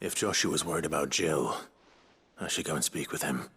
If Joshua's worried about Jill, I should go and speak with him.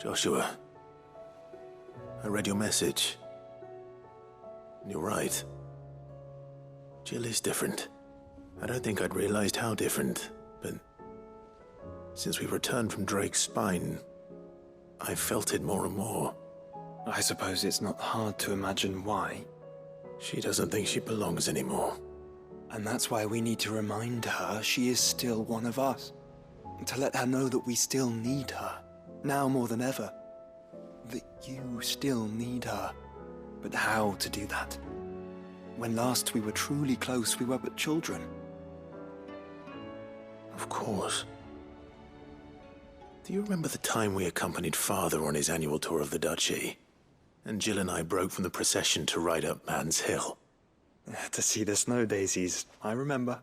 Joshua, I read your message. You're right. Jill is different. I don't think I'd realized how different, but since we returned from Drake's spine, I've felt it more and more. I suppose it's not hard to imagine why. She doesn't think she belongs anymore. And that's why we need to remind her she is still one of us. To let her know that we still need her. Now more than ever. That you still need her. But how to do that? When last we were truly close, we were but children. Of course. Do you remember the time we accompanied Father on his annual tour of the Duchy? And Jill and I broke from the procession to ride up Man's Hill. To see the snow daisies, I remember.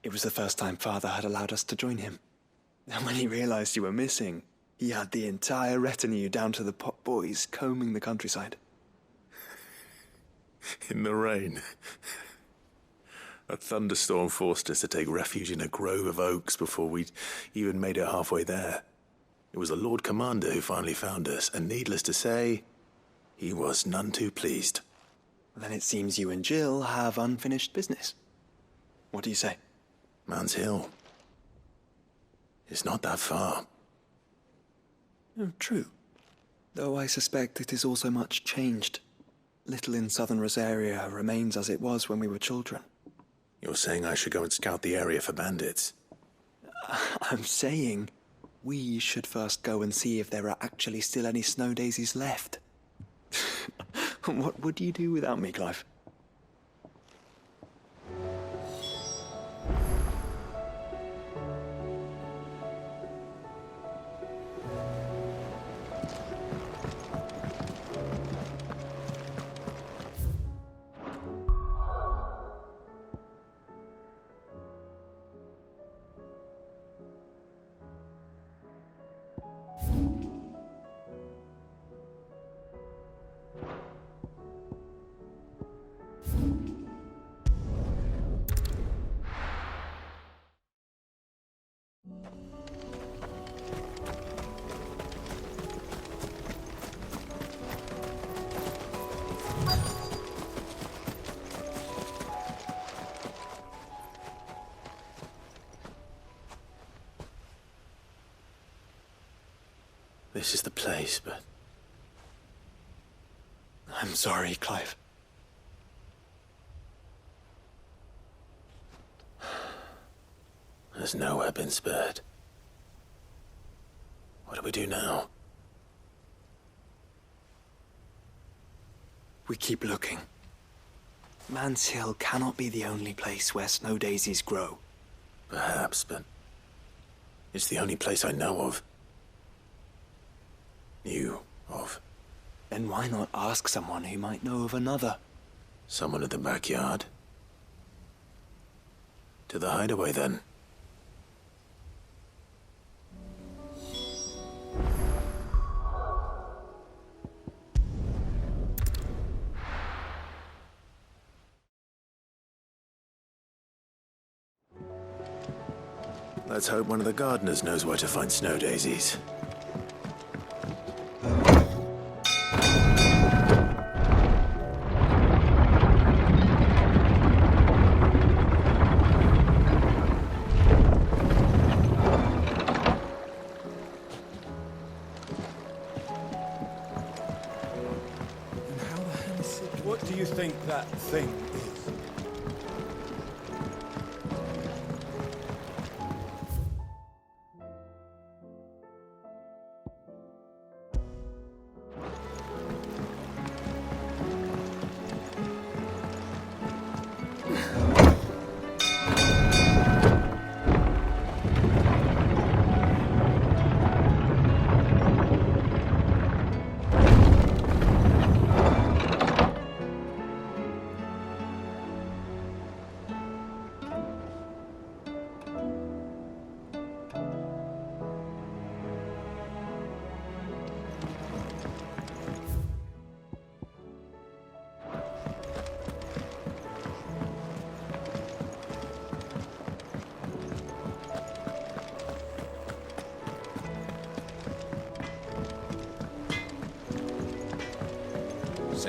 It was the first time Father had allowed us to join him. And when he realized you were missing, he had the entire retinue down to the pot boys combing the countryside. In the rain. A thunderstorm forced us to take refuge in a grove of oaks before we'd even made it halfway there. It was the Lord Commander who finally found us, and needless to say, he was none too pleased. Then it seems you and Jill have unfinished business. What do you say? Man's Hill. It's not that far. Oh, true. Though I suspect it is also much changed. Little in southern Rosaria remains as it was when we were children. You're saying I should go and scout the area for bandits? I'm saying we should first go and see if there are actually still any snow daisies left. What would you do without me, Clive? This is the place, but... I'm sorry, Clive. There's nowhere been spared. What do we do now? We keep looking. Man's Hill cannot be the only place where snow daisies grow. Perhaps, but... it's the only place I know of. Knew of. Then why not ask someone who might know of another? Someone in the backyard? To the hideaway, then. Let's hope one of the gardeners knows where to find snow daisies. What do you think that thing is?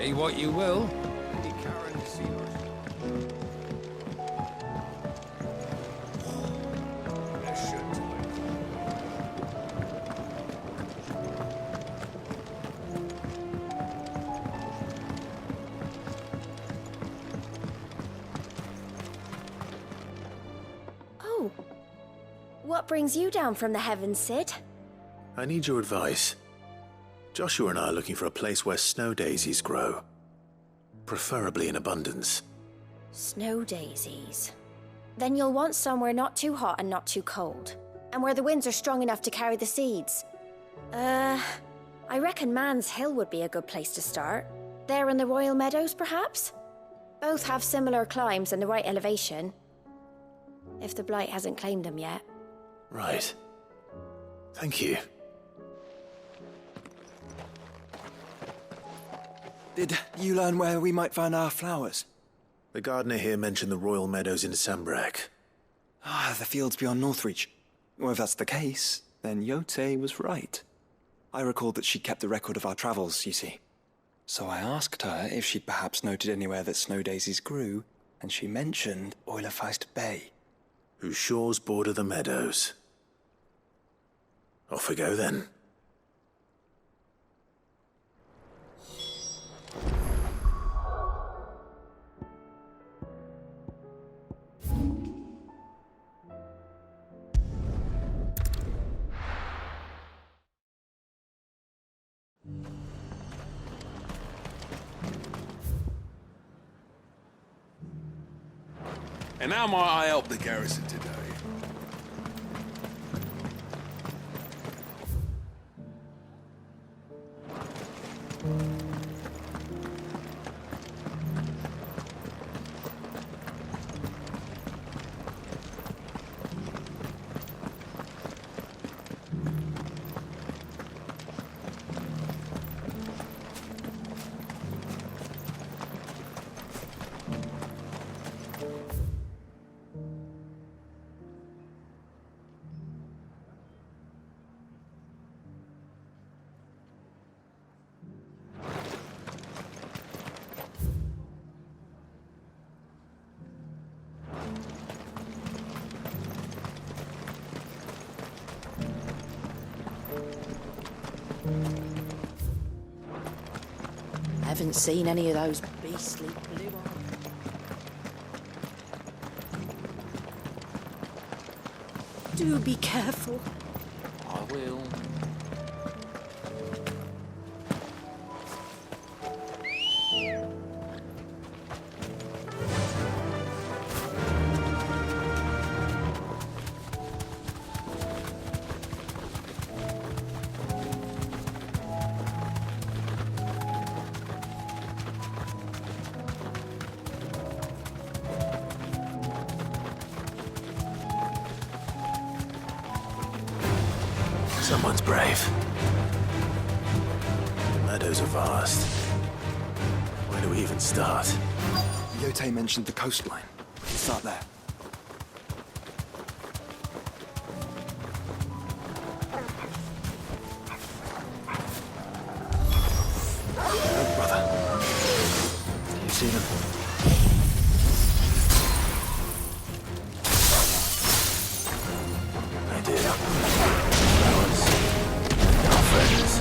Say what you will. Oh. What brings you down from the heavens, Sid? I need your advice. Joshua and I are looking for a place where snow daisies grow. Preferably in abundance. Snow daisies. Then you'll want somewhere not too hot and not too cold. And where the winds are strong enough to carry the seeds. I reckon Man's Hill would be a good place to start. There in the Royal Meadows, perhaps? Both have similar climbs and the right elevation. If the Blight hasn't claimed them yet. Right. Thank you. Did you learn where we might find our flowers? The gardener here mentioned the Royal Meadows in Sambrak. Ah, the fields beyond Northreach. Well, if that's the case, then Yote was right. I recalled that she kept a record of our travels, you see. So I asked her if she'd perhaps noted anywhere that snow daisies grew, and she mentioned Oilerfeist Bay. Whose shores border the meadows. Off we go then. And how might I help the garrison today? Haven't seen any of those beastly blue eyes. Do be careful. I will. Someone's brave. The meadows are vast. Where do we even start? Yote mentioned the coastline. We can start there. Oh, brother. Do you see them? I do. Flowers. Our friends.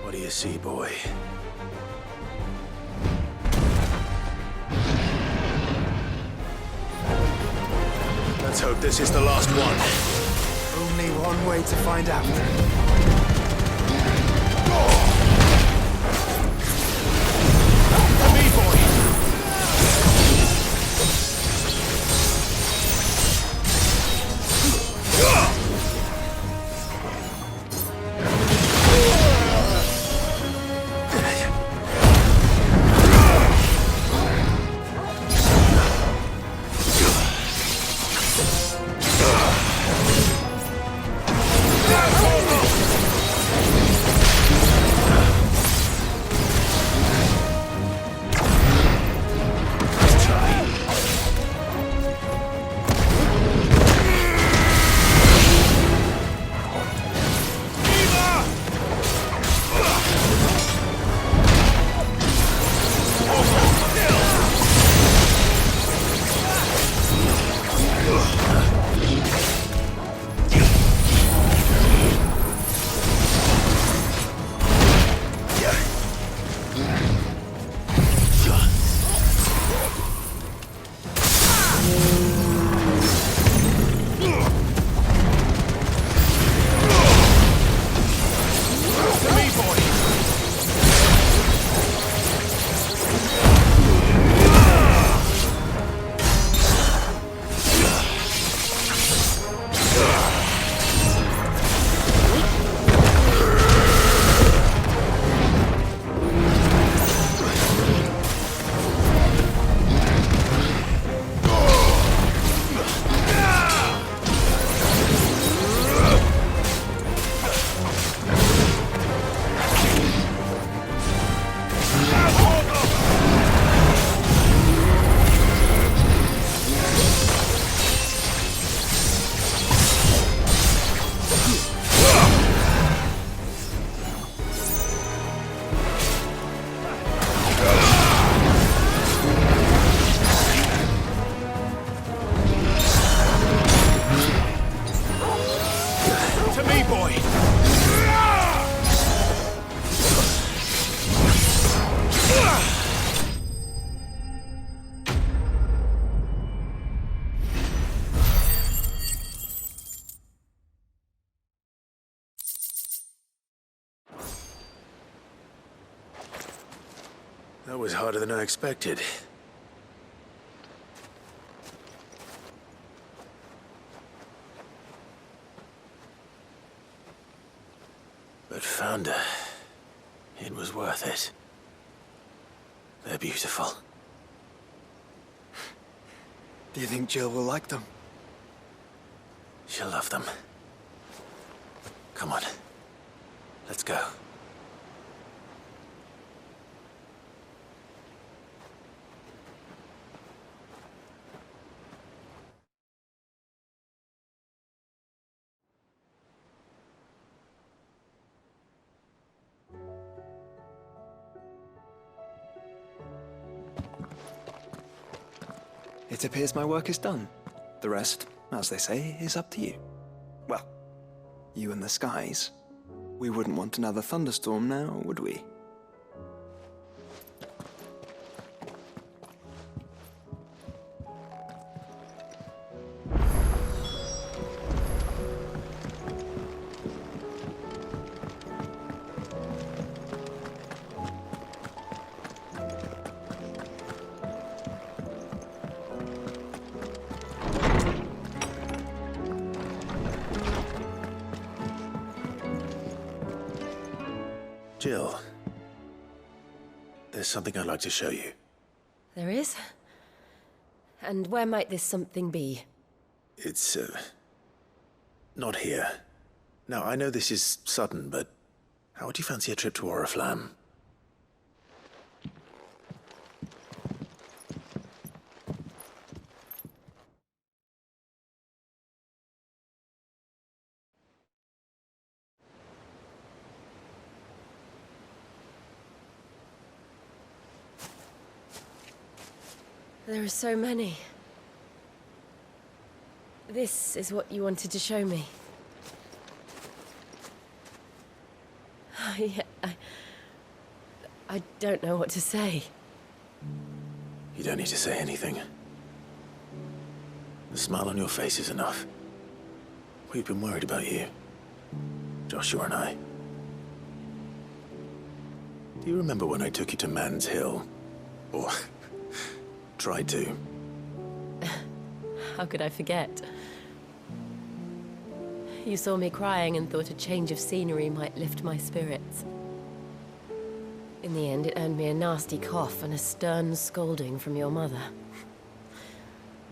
What do you see, boy? Let's hope this is the last one. Only one way to find out. Me, boy! That was harder than I expected. But found her. It was worth it. They're beautiful. Do you think Jill will like them? She'll love them. Come on. Let's go. It appears my work is done. The rest, as they say, is up to you. Well, you and the skies. We wouldn't want another thunderstorm now, would we? Jill, there's something I'd like to show you. There is? And where might this something be? It's, not here. Now, I know this is sudden, but how would you fancy a trip to Oriflamme? There are so many. This is what you wanted to show me. Yeah, I don't know what to say. You don't need to say anything. The smile on your face is enough. We've been worried about you. Joshua and I. Do you remember when I took you to Man's Hill? Or tried to? How could I forget? You saw me crying and thought a change of scenery might lift my spirits. In the end, it earned me a nasty cough and a stern scolding from your mother.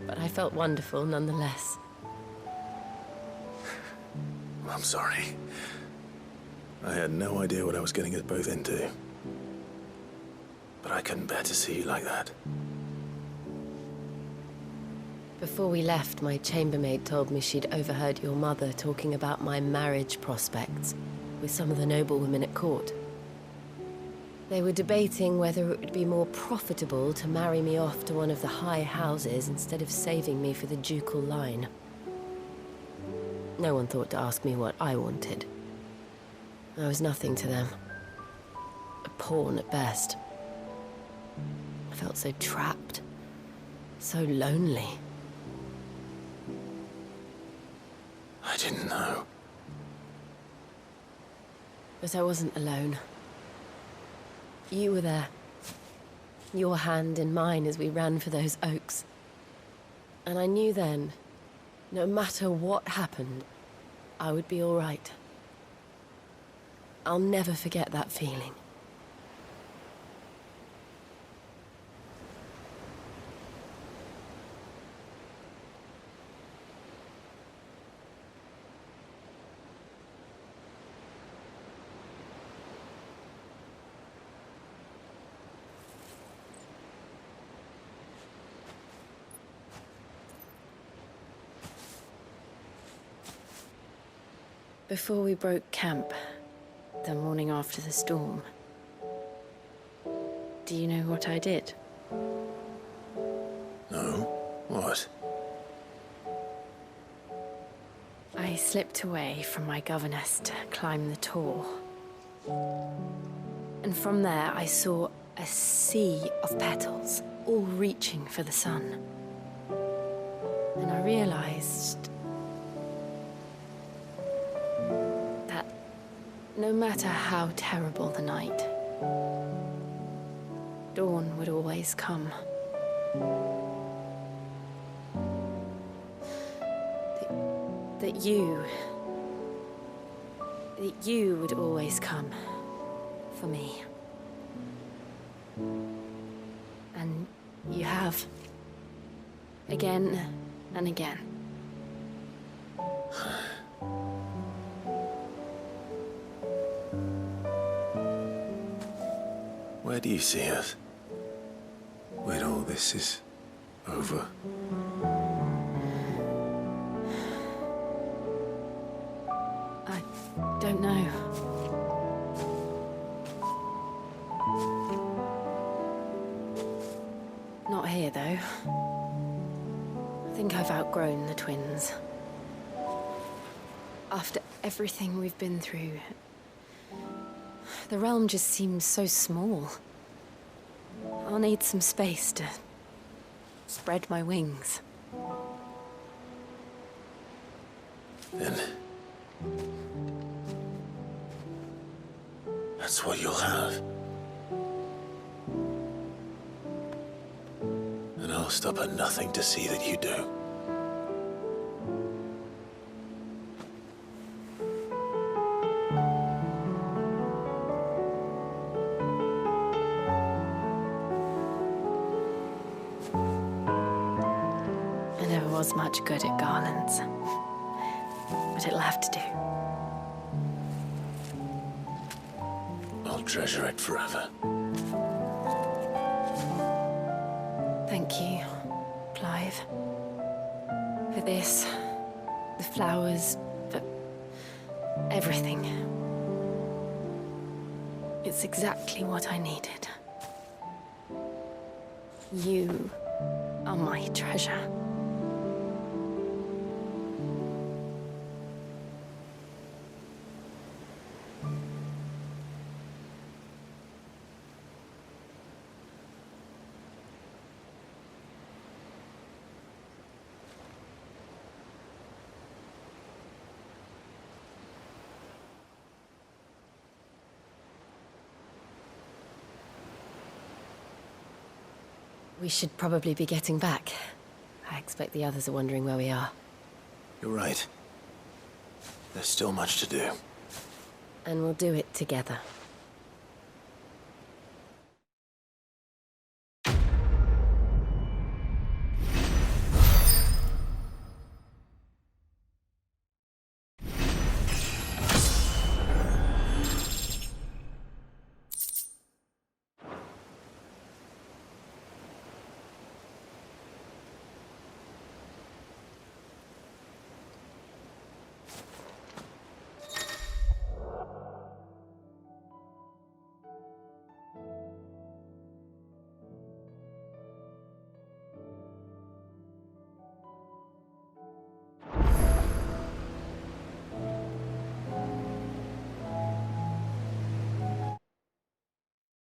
But I felt wonderful nonetheless. I'm sorry. I had no idea what I was getting us both into. But I couldn't bear to see you like that. Before we left, my chambermaid told me she'd overheard your mother talking about my marriage prospects with some of the noblewomen at court. They were debating whether it would be more profitable to marry me off to one of the high houses instead of saving me for the ducal line. No one thought to ask me what I wanted. I was nothing to them. A pawn at best. I felt so trapped, so lonely. I didn't know. But I wasn't alone. You were there. Your hand in mine as we ran for those oaks. And I knew then, no matter what happened, I would be all right. I'll never forget that feeling. Before we broke camp, the morning after the storm, do you know what I did? No? What? I slipped away from my governess to climb the tor. And from there I saw a sea of petals, all reaching for the sun. And I realized no matter how terrible the night, dawn would always come. That you would always come for me. And you have. Again and again. Where do you see us? When all this is over? I don't know. Not here, though. I think I've outgrown the twins. After everything we've been through, the realm just seems so small. I'll need some space to spread my wings. Then... that's what you'll have. And I'll stop at nothing to see that you do. I never was much good at garlands, but it'll have to do. I'll treasure it forever. Thank you, Clive. For this, the flowers, for everything. It's exactly what I needed. You are my treasure. We should probably be getting back. I expect the others are wondering where we are. You're right. There's still much to do. And we'll do it together.